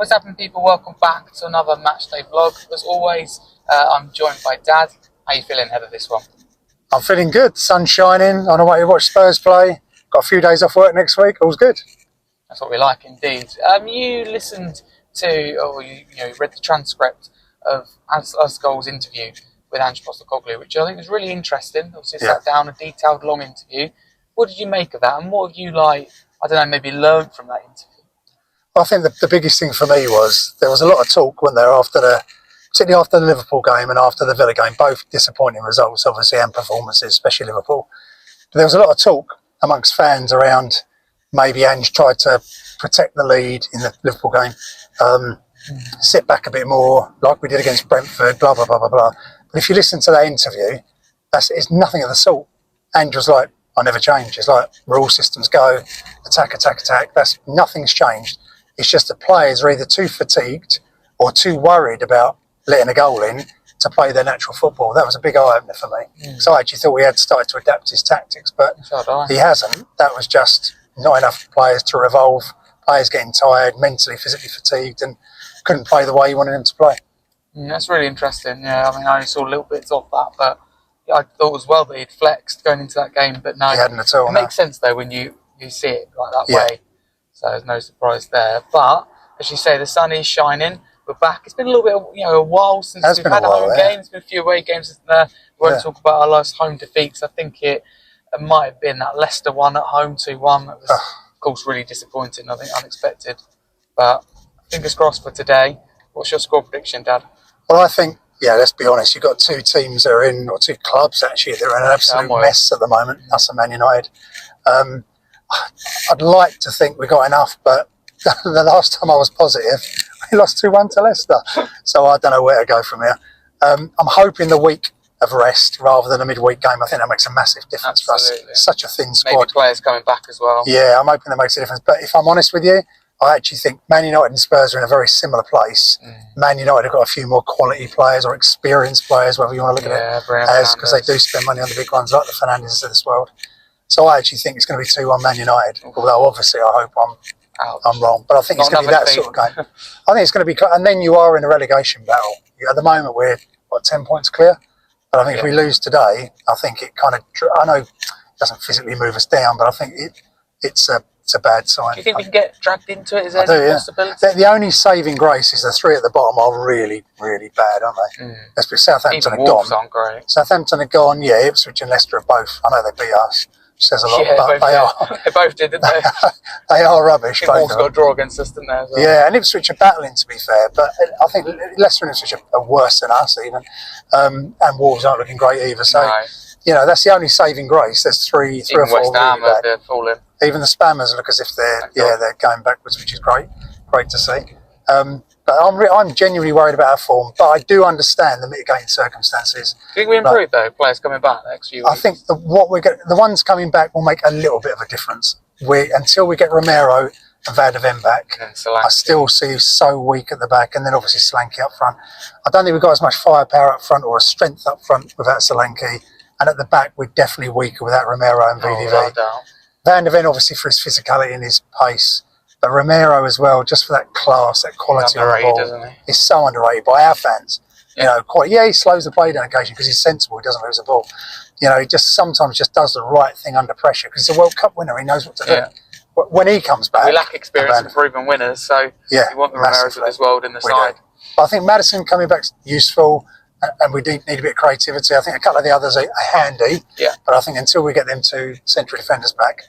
What's happening, people? Welcome back to another Matchday vlog. As always, I'm joined by Dad. How you feeling ahead of this one? I'm feeling good. Sun's shining. On the way to watch Spurs play. Got a few days off work next week. All's good. That's what we like, indeed. You listened to, or you read the transcript of Asgol's interview with Ange Postecoglou, which I think was really interesting. Obviously, sat down, a detailed, long interview. What did you make of that? And what have you, maybe learned from that interview? I think the biggest thing for me was there was a lot of talk when they were particularly after the Liverpool game and after the Villa game, both disappointing results, obviously, and performances, especially Liverpool. But there was a lot of talk amongst fans around maybe Ange tried to protect the lead in the Liverpool game, sit back a bit more, like we did against Brentford, blah, blah, blah, blah, blah. But if you listen to that interview, it's nothing of the sort. Ange was like, I never change. It's like, where all systems go, attack, attack, attack. Nothing's changed. It's just the players are either too fatigued or too worried about letting a goal in to play their natural football. That was a big eye-opener for me. So I actually thought we had started to adapt his tactics, but he hasn't. That was just not enough players to revolve, players getting tired, mentally, physically fatigued, and couldn't play the way he wanted them to play. That's really interesting. Yeah, I mean, I only saw little bits of that, but I thought as well that he'd flexed going into that game, but no. He hadn't at all. It makes sense, though, when you see it like that way. So there's no surprise there. But as you say, the sun is shining. We're back. It's been a little bit, a while since we've had a home game. It's been a few away games, isn't there? We won't talk about our last home defeats. I think it might have been that Leicester one at home, 2-1. That was, of course, really disappointing. I think unexpected. But fingers crossed for today. What's your score prediction, Dad? Well, I think, let's be honest. You've got two teams that are in, or two clubs actually, that are in an absolute mess at the moment. Us and Man United. I'd like to think we got enough, but the last time I was positive, we lost 2-1 to Leicester. So I don't know where to go from here. I'm hoping the week of rest rather than a midweek game. I think that makes a massive difference for us. Such a thin squad. Maybe players coming back as well. Yeah, I'm hoping that makes a difference. But if I'm honest with you, I actually think Man United and Spurs are in a very similar place. Man United have got a few more quality players or experienced players, whatever you want to look at it as, because they do spend money on the big ones like the Fernandes of this world. So I actually think it's going to be 2-1 Man United, although obviously I hope I'm wrong. But I think it's going to be that sort of game. I think it's going to be, and then you are in a relegation battle. At the moment we're, 10 points clear? But I think if we lose today, I think it kind of, I know it doesn't physically move us down, but I think it's a bad sign. Do you think we can get dragged into it? Is there any possibility? The only saving grace is the three at the bottom are really, really bad, aren't they? Let's be Southampton are gone. Aren't great. Southampton are gone, Ipswich and Leicester are both. I know they beat us. Says a lot, but they are. They both did, didn't they? They are rubbish. Wolves got a draw against us, didn't they? Well? Yeah, and Ipswich are battling, to be fair, but I think Leicester and Ipswich are worse than us even, and Wolves aren't looking great either. So, that's the only saving grace. There's three or four West Ham really bad. Falling. Even the Spammers look as if they're going backwards, which is great to see. But I'm genuinely worried about our form, but I do understand the mitigating circumstances. Do you think we improve though? Players coming back next few weeks? I think the ones coming back will make a little bit of a difference. Until we get Romero and Van de Ven back, I still see so weak at the back, and then obviously Solanke up front. I don't think we've got as much firepower up front or a strength up front without Solanke, and at the back we're definitely weaker without Romero and VDV. Van de Ven obviously for his physicality and his pace. But Romero as well, just for that class, that quality on the ball, isn't he? He's so underrated by our fans. He slows the play down occasionally because he's sensible. He doesn't lose the ball. He just sometimes just does the right thing under pressure because he's a World Cup winner. He knows what to do. But when he comes back, we lack experience in proven winners, so you want the Romeros of this world in the side. But I think Maddison coming back is useful, and we need a bit of creativity. I think a couple of the others are handy. But I think until we get them two central defenders back,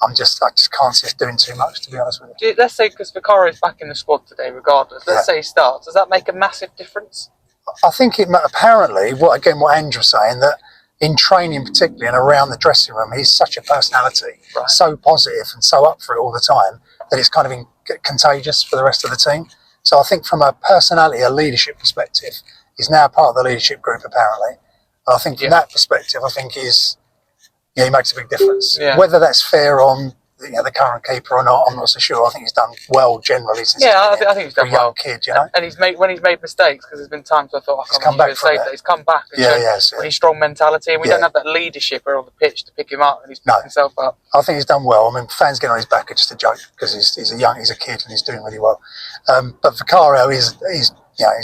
I just can't see us doing too much, to be honest with you. Let's say, because Vicario is back in the squad today, regardless. Let's say he starts. Does that make a massive difference? I think apparently, what Ange was saying, that in training particularly and around the dressing room, he's such a personality, so positive and so up for it all the time, that it's kind of contagious for the rest of the team. So I think from a personality, a leadership perspective, he's now part of the leadership group, apparently. And I think from that perspective, I think he makes a big difference. Whether that's fair on the current keeper or not, I'm not so sure. I think he's done well generally since I think he's done well. Young kid, you know. And when he's made mistakes, because there's been times I thought he's come back from that. He's come back and shown really strong mentality, and we don't have that leadership on the pitch to pick him up, and he's picked himself up. I think he's done well. I mean, fans getting on his back are just a joke because he's a kid and he's doing really well. But Vicario is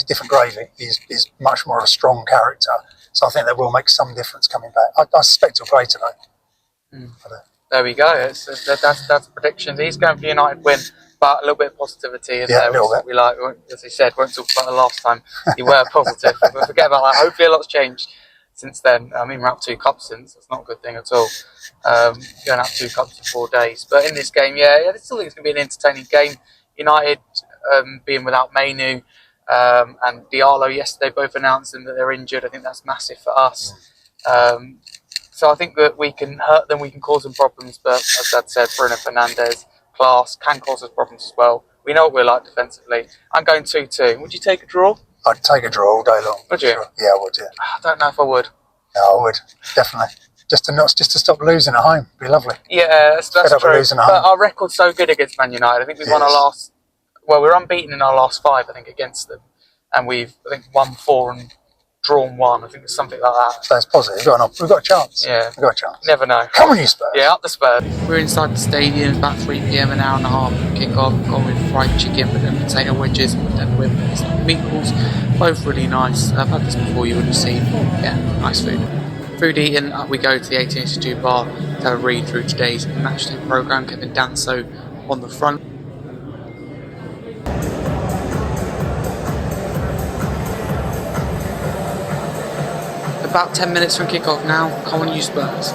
different gravy. He's much more of a strong character. So I think that will make some difference coming back. I suspect he'll play today. There we go. That's predictions. He's going for United win, but a little bit of positivity in there, which is what we like. As he said, won't talk about the last time you were positive. But forget about that. Hopefully a lot's changed since then. I mean, we're up 2 cups since. That's not a good thing at all. Going up 2 cups in 4 days. But in this game, I still think it's going to be an entertaining game. United being without Mainu and Diallo yesterday, both announcing that they're injured. I think that's massive for us. So I think that we can hurt them, we can cause them problems, but as Dad said, Bruno Fernandes, class, can cause us problems as well. We know what we're like defensively. I'm going 2-2. Would you take a draw? I'd take a draw all day long. Would you? Sure. Yeah, I would, yeah. I don't know if I would. No, I would, definitely. Just to stop losing at home. It'd be lovely. Yeah, that's true. Losing at home. But our record's so good against Man United. I think we've won our last... Well, we're unbeaten in our last 5, I think, against them. And we've, I think, won 4 and drawn 1. I think it's something like that. So it's positive. We've got a chance. Yeah. We've got a chance. Never know. Come on, you Spurs. Yeah, up the Spurs. We're inside the stadium, about 3 p.m, an hour and a half kick-off. Gone with fried chicken, but then potato wedges, but then with meatballs. Both really nice. I've had this before, you would have seen. Yeah, nice food. Food eaten, up we go to the 1882 bar to have a read through today's Matchday programme. Kevin Danso on the front. About 10 minutes from kick-off now. Come on, you Spurs.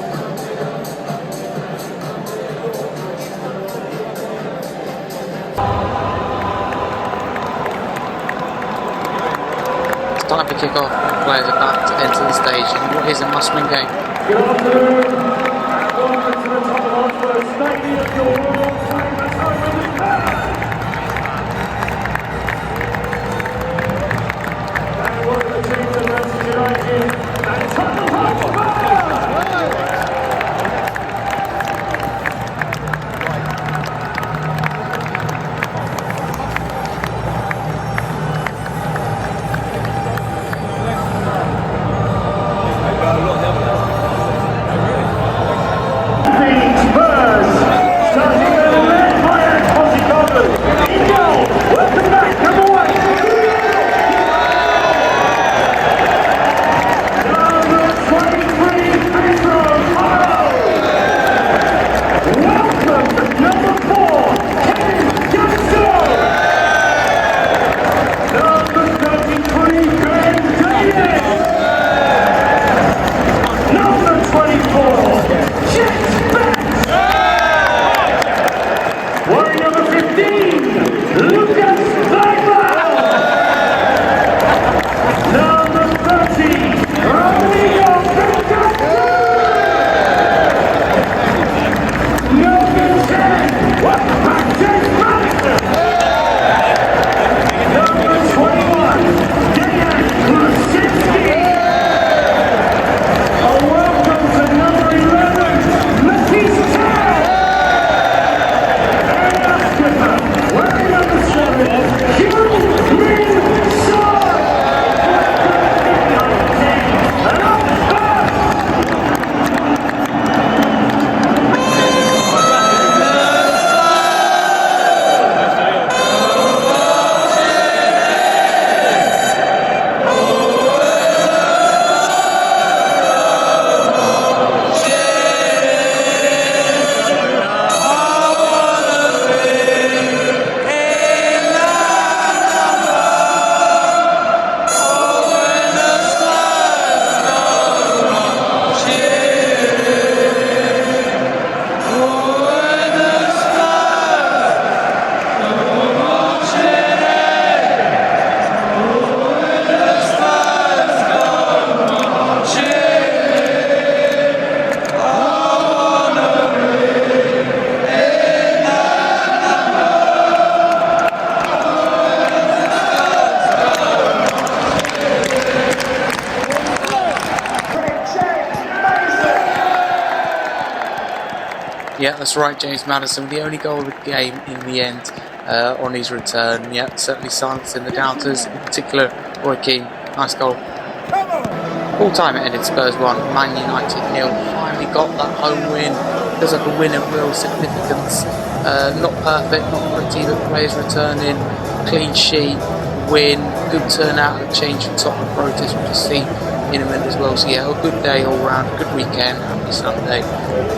It's time for kick-off. Players about to enter the stage in what is a must-win game. Good afternoon, and welcome to the Tottenham Spurs Stadium, your Royal Famous Open Pass. And what the team of Manchester United and Tottenham Hotspur. Yeah, that's right, James Maddison, the only goal of the game in the end on his return. Yeah, certainly silencing the doubters, in particular Roy Keane. Nice goal. Full time it ended Spurs 1, Man United 0. Finally got that home win. Feels like a win of real significance. Not perfect, not pretty, but players returning, clean sheet, win, good turnout and change for Tottenham protest, which we'll see in a minute as well. So yeah, a good day all round, good weekend, happy Sunday.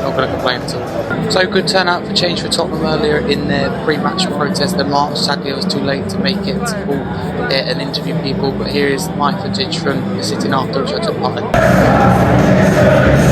Not going to complain at all. So good turnout for change for Tottenham earlier in their pre-match protest. The march, sadly, I was too late to make it to call it and interview people. But here is my footage from the sitting after which I took part in.